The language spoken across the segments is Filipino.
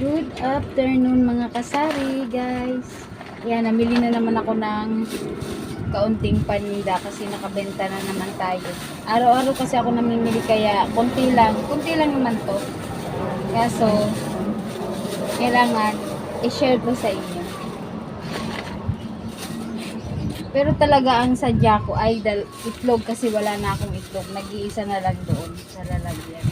Good afternoon mga kasari guys. Yan, namili na naman ako ng kaunting paninda kasi nakabenta na naman tayo. Araw-araw kasi ako namimili kaya konti lang naman to. Kaya so, kailangan i-share ko sa inyo. Pero talaga ang sadya ko ay itlog kasi wala na akong itlog. Nag-iisa na lang doon sa lalagyan.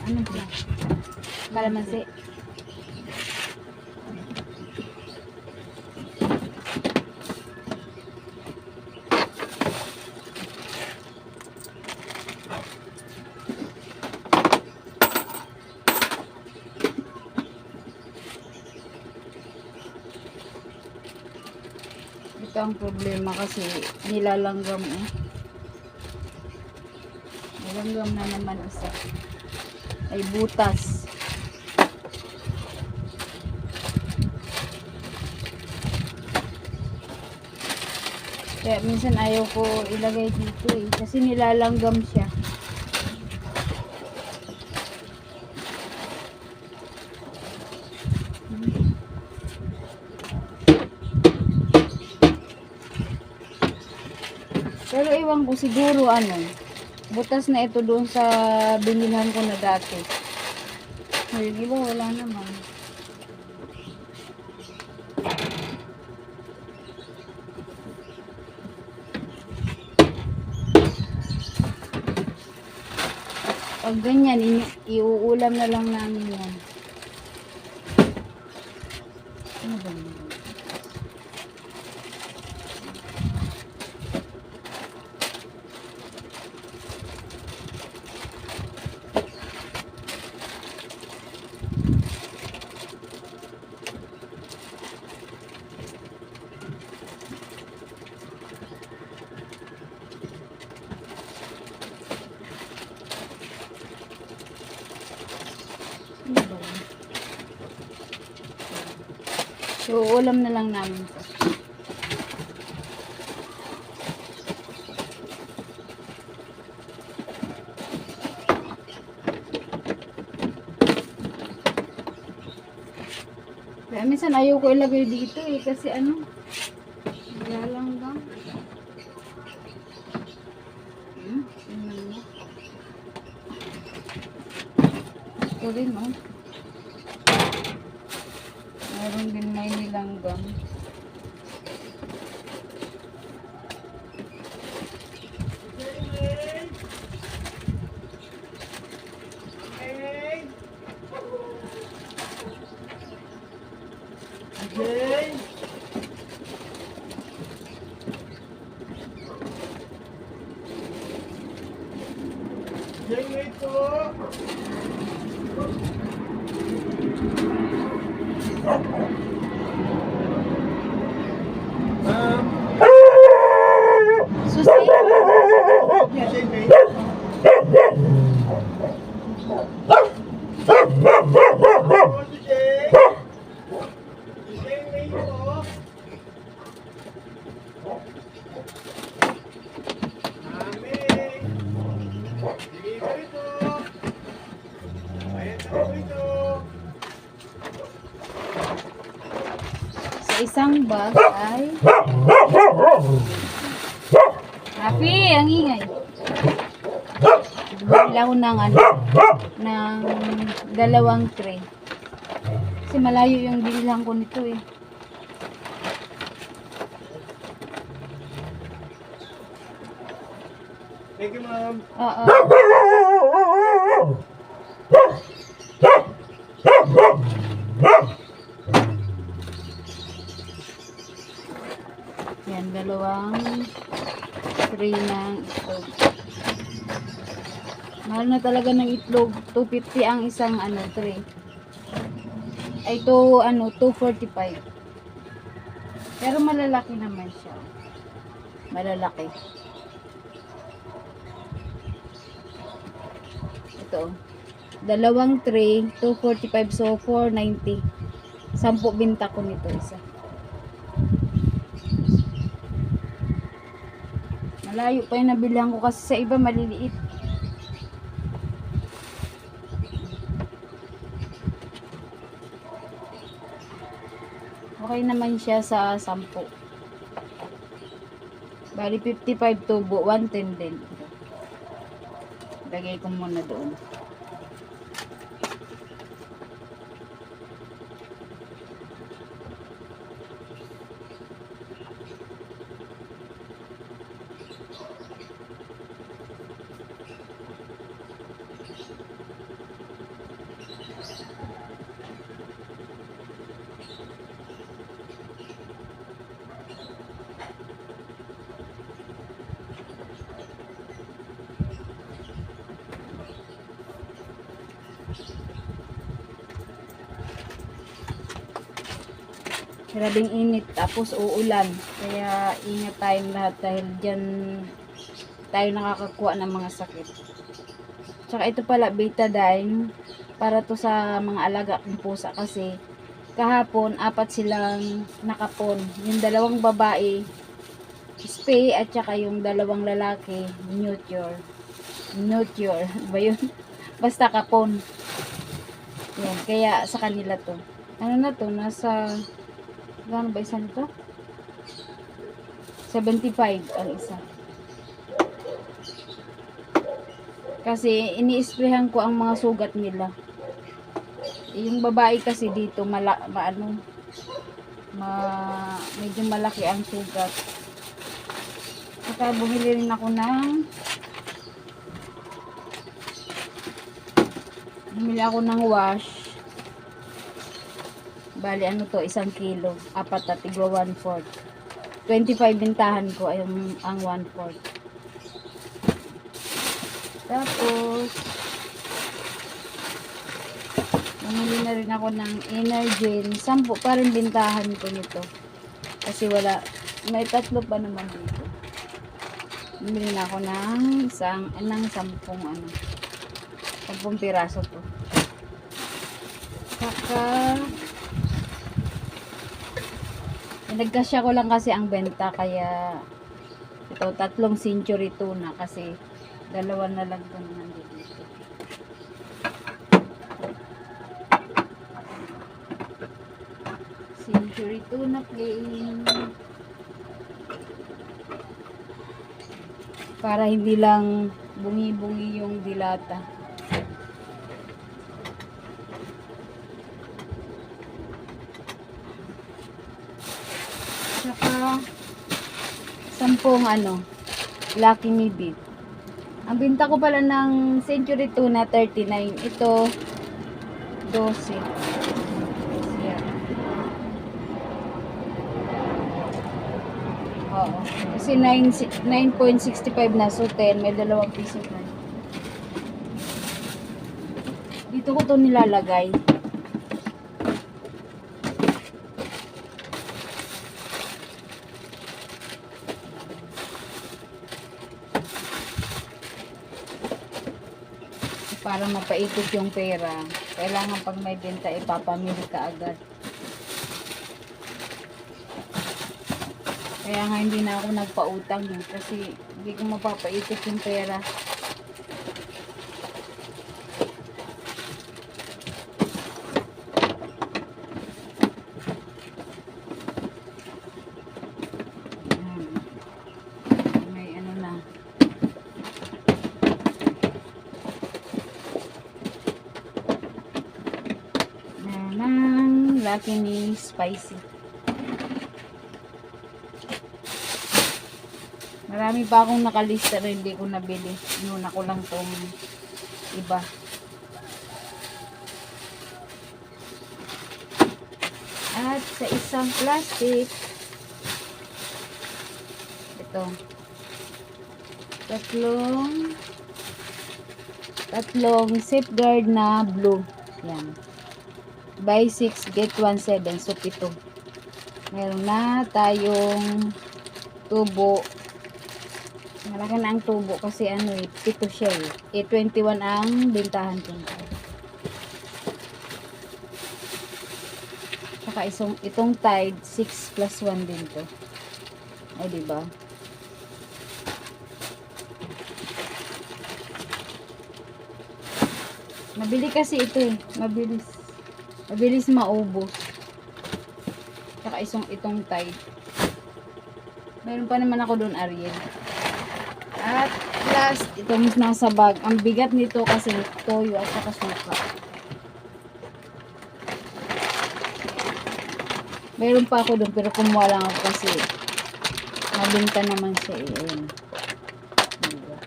Ano ba? Kalamansi. Ito ang problema kasi nilalanggam eh. Nilalanggam na naman isa. Ay butas. Kaya minsan ayaw ko ilagay dito eh. Kasi nilalanggam siya. Pero iwan ko siguro butas na ito doon sa binilhan ko na dati. Ay, di ba wala naman. Pag ganyan, iuulam na lang namin yan. Ano ba yun? So, ulam na lang namin ito. Kaya minsan ayaw ko ilagay dito eh. Kasi nilalanggam. Tingnan mo. Ito rin Meron din may nilanggam. Sa isang bag ay Happy, ang ingay. Bumili ako ng 2 tray. Kasi malayo yung bilihan ko nito eh. Thank you, ma'am. Oo. Yan, 2 tray ng itlog. Mahal na talaga ng itlog. 250 ang isang tray. Ay, 245. Pero malalaki naman siya. Malalaki. Ito. 2 tray, 245. So, 490. 10 binta ko nito isa. Malayo pa yung nabilihan ko kasi sa iba maliliit. Okay naman siya sa 10. Bali 55 tubo, 110 din. Lagay ko muna doon. Grabing init tapos uulan. Kaya ingat tayong lahat dahil dyan tayo nakakakuha ng mga sakit. Tsaka ito pala betadine para to sa mga alaga kong pusa kasi kahapon 4 silang nakapon. Yung 2 babae spay at saka yung 2 lalaki neuter. Neuter ba yun? Basta kapon. Yan, kaya sa kanila to. Ano na to? Nasa gano ba isa nito? 75 ang isa. Kasi ini-sprayhan ko ang mga sugat nila. Yung babae kasi dito medyo malaki ang sugat. Saka bumili rin ako ng wash. Bali ano to, 1 kilo. 4 at tigwa 1/4. 25 bintahan ko ay ang 1/4. Tapos bumili na rin ako ng Energen. 10 pa rin bintahan ko nito. Kasi may 3 pa naman dito. Bumili na ako ng 10 piraso to. Saka nagkasya ko lang kasi ang benta kaya ito 3 century tuna kasi 2 na lang ito nandito. Century tuna plain para hindi lang bungi-bungi yung dilata. Saka 10 Lucky Me Beef. Ang binta ko pala ng Century Tuna 39. Ito 12. Yan. Oo. Kasi 9.65 na, so 10 may 2 piso na. Dito ko to nilalagay. Para mapaikot yung pera. Kailangan pag may benta, ipapamili ka agad. Kaya nga hindi na ako nagpautang kasi hindi ko mapapaikot yung pera. May ano na. Lucky Me Spicy. Marami pa akong nakalista rin hindi ko nabili. Inuna ko lang tong iba. At sa isang plastic ito tatlong safeguard na blue. Yan. Buy 6, get 1 7. So, 7. Meron na tayong tubo. Malaki na ang tubo kasi 7 siya eh. 21 ang bintahan ko. Saka itong Tide, 6 plus 1 din to. Ay, diba? Mabili kasi ito eh. Mabilis. Mabilis maubos. Tsaka itong Tide. Meron pa naman ako doon, Ariel. At last, itong nasa bag. Ang bigat nito kasi toyo at saka suka. Meron pa ako doon pero kumuha lang ako kasi mabenta naman siya eh. Ayan. Diba?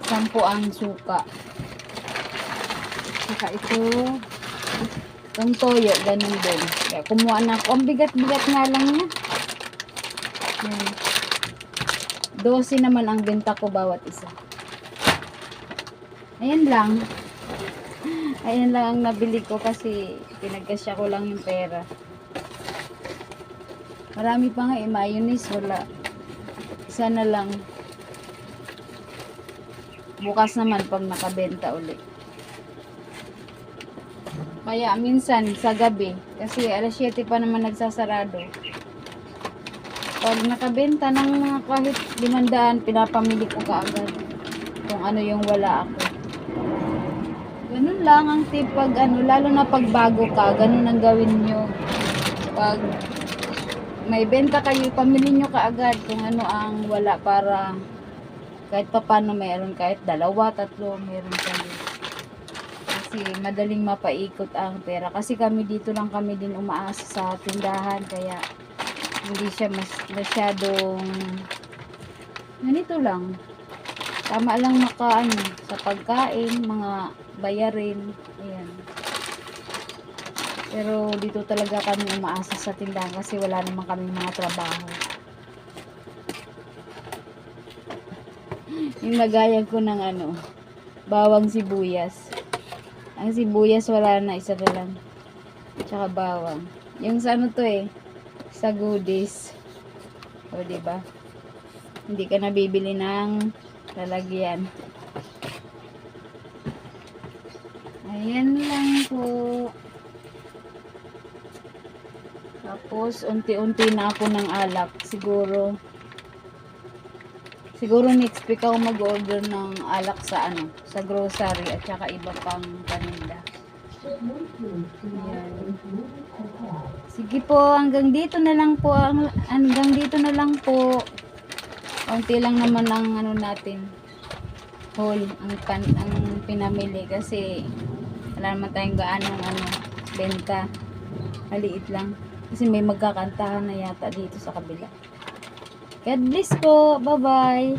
10 ang suka. Saka itong toyo, ganun din. Kaya kumuha na ako. Ang bigat-bigat nga lang niya. Ayan. 12 naman ang benta ko bawat isa. Ayan lang. Ayan lang ang nabili ko kasi pinagkasya ko lang yung pera. Marami pa nga eh, mayonnaise, wala. Isa na lang. Bukas naman pag nakabenta ulit. Kaya minsan sa gabi, kasi alas 7 pa naman nagsasarado. Pag nakabenta ng mga kahit 500, pinapamili ko kaagad. Kung ano yung wala ako. Ganun lang ang tip pag lalo na pag bago ka, ganun ang gawin nyo. Pag may benta kayo, pamili nyo kaagad kung ano ang wala para kahit pa paano meron, kahit 2, 3 meron kayo. Kasi madaling mapaikot ang pera. Kasi kami dito lang kami din umaasa sa tindahan, kaya hindi siya masyadong ganito lang. Tama lang sa pagkain, mga bayarin, ayan. Pero dito talaga kami umaasa sa tindahan kasi wala naman kaming mga trabaho. Yung nagayag ko ng bawang sibuyas. Ang sibuyas wala na, isa na lang. Tsaka bawang. Yung sa sa goodies. O diba? Hindi ka nabibili ng lalagyan. Ayan lang po. Tapos, unti-unti na ako ng alak. Siguro next week ako mag-order ng alak sa grocery at saka iba pang paninda. Ayan. Sige po, hanggang dito na lang po. Unti lang naman ang natin. Whole, ang pinamili kasi wala naman tayong gaanong benta. Maliit lang. Kasi may magkakantahan na yata dito sa kabila. God bless po. Bye-bye.